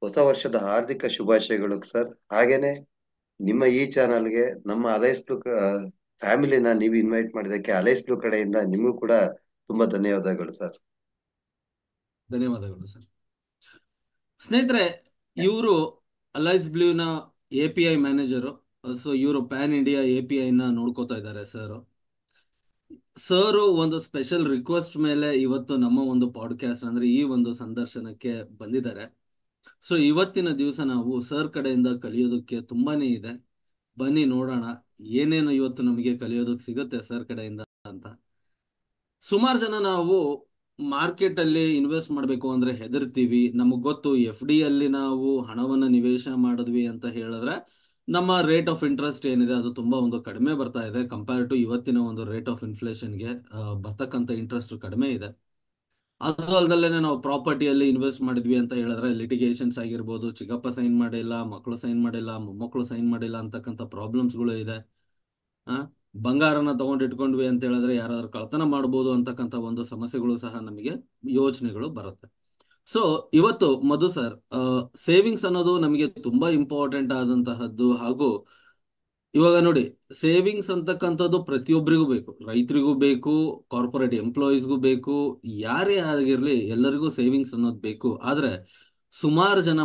ಹೊಸ ವರ್ಷದ ಹಾರ್ದಿಕ ಶುಭಾಶಯಗಳು ಸರ್. ಹಾಗೇನೆ ನಿಮ್ಮ ಈ ಚಾನಲ್ಗೆ ನಮ್ಮ ಅಲೈಸ್ ಬ್ಲೂ ಫ್ಯಾಮಿಲಿನ ನೀವು ಇನ್ವೈಟ್ ಮಾಡಿದಕ್ಕೆ ಅಲೈಸ್ ಬ್ಲೂ ಕಡೆಯಿಂದ ನಿಮಗೂ ಕೂಡ ತುಂಬಾ ಧನ್ಯವಾದಗಳು ಸರ್. ಧನ್ಯವಾದಗಳು ಸರ್. ಸ್ನೇಹಿತರೆ, ಇವರು ಅಲೈಸ್ ಬ್ಲೂನ API ಮ್ಯಾನೇಜರು. ಸೊ ಇವರು ಪ್ಯಾನ್ ಇಂಡಿಯಾ API ನ ನೋಡ್ಕೋತಾ ಇದ್ದಾರೆ ಸರ್. ಸರ್ ಒಂದು ಸ್ಪೆಷಲ್ ರಿಕ್ವೆಸ್ಟ್ ಮೇಲೆ ಇವತ್ತು ನಮ್ಮ ಒಂದು ಪಾಡ್ಕಾಸ್ಟ್ ಅಂದ್ರೆ ಈ ಒಂದು ಸಂದರ್ಶನಕ್ಕೆ ಬಂದಿದ್ದಾರೆ. ಸೊ ಇವತ್ತಿನ ದಿವಸ ನಾವು ಸರ್ ಕಡೆಯಿಂದ ಕಲಿಯೋದಕ್ಕೆ ತುಂಬಾನೇ ಇದೆ. ಬನ್ನಿ ನೋಡೋಣ ಏನೇನು ಇವತ್ತು ನಮಗೆ ಕಲಿಯೋದಕ್ಕೆ ಸಿಗುತ್ತೆ ಸರ್ ಕಡೆಯಿಂದ ಅಂತ. ಸುಮಾರು ಜನ ನಾವು ಮಾರ್ಕೆಟ್ ಅಲ್ಲಿ ಇನ್ವೆಸ್ಟ್ ಮಾಡಬೇಕು ಅಂದ್ರೆ ಹೆದರ್ತೀವಿ. ನಮಗ್ ಗೊತ್ತು FD ಅಲ್ಲಿ ನಾವು ಹಣವನ್ನ ನಿವೇಶ ಮಾಡಿದ್ವಿ ಅಂತ ಹೇಳಿದ್ರೆ ನಮ್ಮ ರೇಟ್ ಆಫ್ ಇಂಟ್ರೆಸ್ಟ್ ಏನಿದೆ ಅದು ತುಂಬಾ ಒಂದು ಕಡಿಮೆ ಬರ್ತಾ ಇದೆ ಕಂಪೇರ್ ಟು ಇವತ್ತಿನ ಒಂದು ರೇಟ್ ಆಫ್ ಇನ್ಫ್ಲೇಷನ್ಗೆ. ಬರ್ತಕ್ಕಂಥ ಇಂಟ್ರೆಸ್ಟ್ ಕಡಿಮೆ ಇದೆ. ಅದು ಅಲ್ದಲ್ಲೇ ನಾವು ಪ್ರಾಪರ್ಟಿಯಲ್ಲಿ ಇನ್ವೆಸ್ಟ್ ಮಾಡಿದ್ವಿ ಅಂತ ಹೇಳಿದ್ರೆ ಲಿಟಿಗೇಷನ್ಸ್ ಆಗಿರ್ಬೋದು, ಚಿಕ್ಕಪ್ಪ ಸೈನ್ ಮಾಡಿಲ್ಲ, ಮಕ್ಕಳು ಸೈನ್ ಮಾಡಿಲ್ಲ, ಮೊಮ್ಮಕ್ಕಳು ಸೈನ್ ಮಾಡಿಲ್ಲ ಅಂತಕ್ಕಂಥ ಪ್ರಾಬ್ಲಮ್ಸ್ಗಳು ಇದೆ. ಆ ಬಂಗಾರನ ತಗೊಂಡು ಇಟ್ಕೊಂಡ್ವಿ ಅಂತ ಹೇಳಿದ್ರೆ ಯಾರಾದ್ರೂ ಕಳ್ತನ ಮಾಡ್ಬೋದು ಅಂತಕ್ಕಂಥ ಒಂದು ಸಮಸ್ಯೆಗಳು ಸಹ ನಮಗೆ ಯೋಚನೆಗಳು ಬರುತ್ತೆ. ಸೊ ಇವತ್ತು ಮಧು ಸರ್, ಸೇವಿಂಗ್ಸ್ ಅನ್ನೋದು ನಮಗೆ ತುಂಬಾ ಇಂಪಾರ್ಟೆಂಟ್ ಆದಂತಹದ್ದು. ಹಾಗೂ ಇವಾಗ ನೋಡಿ, ಸೇವಿಂಗ್ಸ್ ಅಂತಕ್ಕಂಥದ್ದು ಪ್ರತಿಯೊಬ್ಬರಿಗೂ ಬೇಕು, ರೈತರಿಗೂ ಬೇಕು, ಕಾರ್ಪೊರೇಟ್ ಎಂಪ್ಲಾಯೀಸ್ಗೂ ಬೇಕು, ಯಾರೇ ಆಗಿರ್ಲಿ ಎಲ್ಲರಿಗೂ ಸೇವಿಂಗ್ಸ್ ಅನ್ನೋದು ಬೇಕು. ಆದ್ರೆ ಸುಮಾರು ಜನ